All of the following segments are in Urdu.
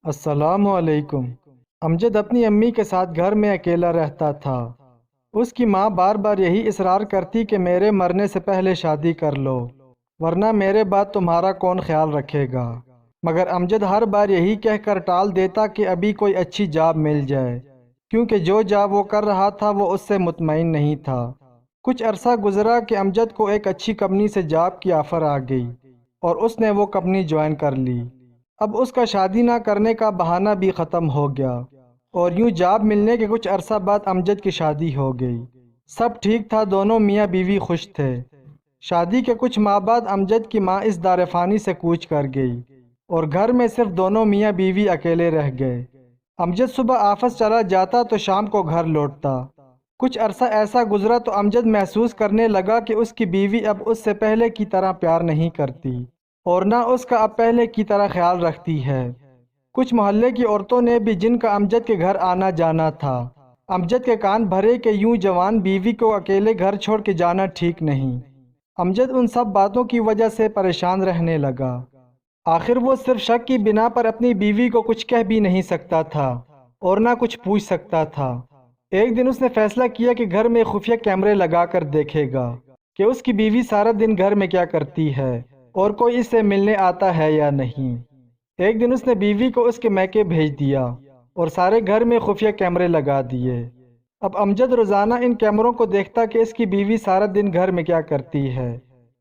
السلام علیکم۔ امجد اپنی امی کے ساتھ گھر میں اکیلا رہتا تھا۔ اس کی ماں بار بار یہی اصرار کرتی کہ میرے مرنے سے پہلے شادی کر لو، ورنہ میرے بعد تمہارا کون خیال رکھے گا۔ مگر امجد ہر بار یہی کہہ کر ٹال دیتا کہ ابھی کوئی اچھی جاب مل جائے، کیونکہ جو جاب وہ کر رہا تھا وہ اس سے مطمئن نہیں تھا۔ کچھ عرصہ گزرا کہ امجد کو ایک اچھی کمپنی سے جاب کی آفر آ گئی اور اس نے وہ کمپنی جوائن کر لی۔ اب اس کا شادی نہ کرنے کا بہانہ بھی ختم ہو گیا اور یوں جاب ملنے کے کچھ عرصہ بعد امجد کی شادی ہو گئی۔ سب ٹھیک تھا، دونوں میاں بیوی خوش تھے۔ شادی کے کچھ ماہ بعد امجد کی ماں اس دار فانی سے کوچ کر گئی اور گھر میں صرف دونوں میاں بیوی اکیلے رہ گئے۔ امجد صبح آفس چلا جاتا تو شام کو گھر لوٹتا۔ کچھ عرصہ ایسا گزرا تو امجد محسوس کرنے لگا کہ اس کی بیوی اب اس سے پہلے کی طرح پیار نہیں کرتی اور نہ اس کا اب پہلے کی طرح خیال رکھتی ہے۔ کچھ محلے کی عورتوں نے بھی، جن کا امجد کے گھر آنا جانا تھا، امجد کے کان بھرے کہ یوں جوان بیوی کو اکیلے گھر چھوڑ کے جانا ٹھیک نہیں۔ امجد ان سب باتوں کی وجہ سے پریشان رہنے لگا۔ آخر وہ صرف شک کی بنا پر اپنی بیوی کو کچھ کہہ بھی نہیں سکتا تھا اور نہ کچھ پوچھ سکتا تھا۔ ایک دن اس نے فیصلہ کیا کہ گھر میں خفیہ کیمرے لگا کر دیکھے گا کہ اس کی بیوی سارا دن گھر میں کیا کرتی ہے اور کوئی اس سے ملنے آتا ہے یا نہیں۔ ایک دن اس نے بیوی کو اس کے میکے بھیج دیا اور سارے گھر میں خفیہ کیمرے لگا دیے۔ اب امجد روزانہ ان کیمروں کو دیکھتا کہ اس کی بیوی سارا دن گھر میں کیا کرتی ہے،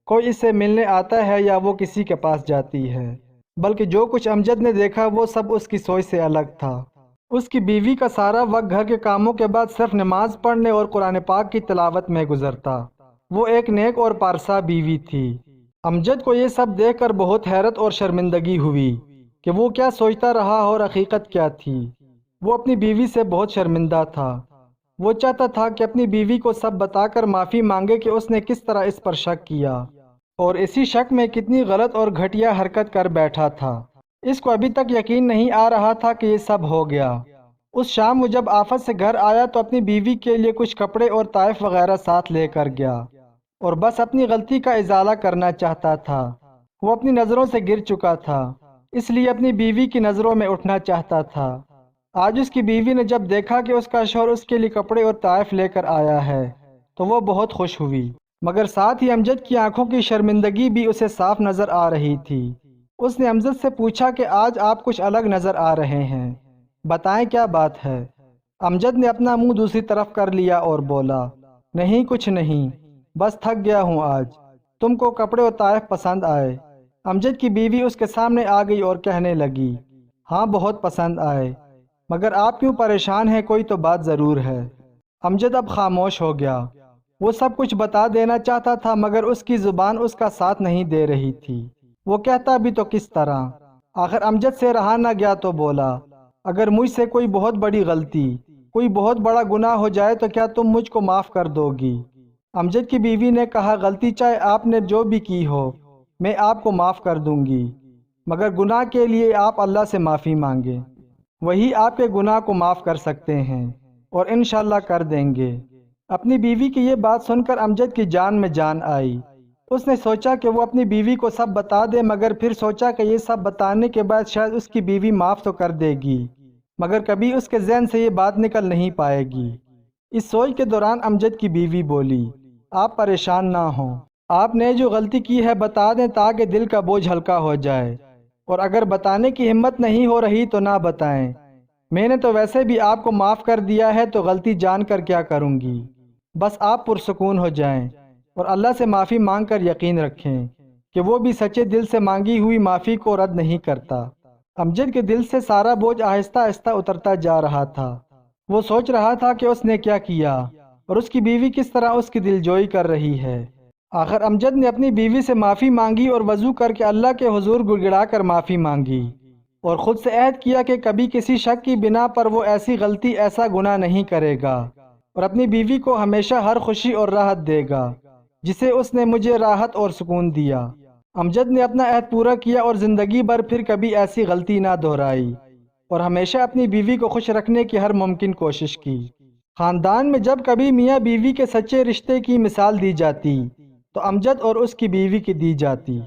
کوئی اس سے ملنے آتا ہے یا وہ کسی کے پاس جاتی ہے۔ بلکہ جو کچھ امجد نے دیکھا وہ سب اس کی سوچ سے الگ تھا۔ اس کی بیوی کا سارا وقت گھر کے کاموں کے بعد صرف نماز پڑھنے اور قرآن پاک کی تلاوت میں گزرتا۔ وہ ایک نیک اور پارسا بیوی تھی۔ امجد کو یہ سب دیکھ کر بہت حیرت اور شرمندگی ہوئی کہ وہ کیا سوچتا رہا اور حقیقت کیا تھی۔ وہ اپنی بیوی سے بہت شرمندہ تھا۔ وہ چاہتا تھا کہ اپنی بیوی کو سب بتا کر معافی مانگے کہ اس نے کس طرح اس پر شک کیا اور اسی شک میں کتنی غلط اور گھٹیا حرکت کر بیٹھا تھا۔ اس کو ابھی تک یقین نہیں آ رہا تھا کہ یہ سب ہو گیا۔ اس شام وہ جب آفس سے گھر آیا تو اپنی بیوی کے لیے کچھ کپڑے اور تحائف وغیرہ ساتھ لے کر گیا اور بس اپنی غلطی کا ازالہ کرنا چاہتا تھا۔ وہ اپنی نظروں سے گر چکا تھا، اس لیے اپنی بیوی کی نظروں میں اٹھنا چاہتا تھا۔ آج اس کی بیوی نے جب دیکھا کہ اس کا شوہر اس کے لیے کپڑے اور تحائف لے کر آیا ہے تو وہ بہت خوش ہوئی، مگر ساتھ ہی امجد کی آنکھوں کی شرمندگی بھی اسے صاف نظر آ رہی تھی۔ اس نے امجد سے پوچھا کہ آج آپ کچھ الگ نظر آ رہے ہیں، بتائیں کیا بات ہے؟ امجد نے اپنا منہ دوسری طرف کر لیا اور بولا، نہیں کچھ نہیں، بس تھک گیا ہوں آج۔ تم کو کپڑے اور تحائف پسند آئے؟ امجد کی بیوی اس کے سامنے آ گئی اور کہنے لگی، ہاں بہت پسند آئے، مگر آپ کیوں پریشان ہیں؟ کوئی تو بات ضرور ہے۔ امجد اب خاموش ہو گیا۔ وہ سب کچھ بتا دینا چاہتا تھا مگر اس کی زبان اس کا ساتھ نہیں دے رہی تھی۔ وہ کہتا بھی تو کس طرح؟ آخر امجد سے رہا نہ گیا تو بولا، اگر مجھ سے کوئی بہت بڑی غلطی، کوئی بہت بڑا گناہ ہو جائے تو کیا تم مجھ کو معاف کر دو گی؟ امجد کی بیوی نے کہا، غلطی چاہے آپ نے جو بھی کی ہو میں آپ کو معاف کر دوں گی، مگر گناہ کے لیے آپ اللہ سے معافی مانگیں، وہی آپ کے گناہ کو معاف کر سکتے ہیں اور انشاءاللہ کر دیں گے۔ اپنی بیوی کی یہ بات سن کر امجد کی جان میں جان آئی۔ اس نے سوچا کہ وہ اپنی بیوی کو سب بتا دے، مگر پھر سوچا کہ یہ سب بتانے کے بعد شاید اس کی بیوی معاف تو کر دے گی، مگر کبھی اس کے ذہن سے یہ بات نکل نہیں پائے گی۔ اس سوچ کے دوران امجد کی بیوی بولی، آپ پریشان نہ ہوں، آپ نے جو غلطی کی ہے بتا دیں تاکہ دل کا بوجھ ہلکا ہو جائے، اور اگر بتانے کی ہمت نہیں ہو رہی تو نہ بتائیں، میں نے تو ویسے بھی آپ کو معاف کر دیا ہے تو غلطی جان کر کیا کروں گی۔ بس آپ پرسکون ہو جائیں اور اللہ سے معافی مانگ کر یقین رکھیں کہ وہ بھی سچے دل سے مانگی ہوئی معافی کو رد نہیں کرتا۔ امجد کے دل سے سارا بوجھ آہستہ آہستہ اترتا جا رہا تھا۔ وہ سوچ رہا تھا کہ اس نے کیا کیا اور اس کی بیوی کس طرح اس کی دلجوئی کر رہی ہے۔ آخر امجد نے اپنی بیوی سے معافی مانگی اور وضو کر کے اللہ کے حضور گڑ گڑا کر معافی مانگی اور خود سے عہد کیا کہ کبھی کسی شک کی بنا پر وہ ایسی غلطی، ایسا گناہ نہیں کرے گا اور اپنی بیوی کو ہمیشہ ہر خوشی اور راحت دے گا جسے اس نے مجھے راحت اور سکون دیا۔ امجد نے اپنا عہد پورا کیا اور زندگی بھر پھر کبھی ایسی غلطی نہ دہرائی اور ہمیشہ اپنی بیوی کو خوش رکھنے کی ہر ممکن کوشش کی۔ خاندان میں جب کبھی میاں بیوی کے سچے رشتے کی مثال دی جاتی تو امجد اور اس کی بیوی کی دی جاتی۔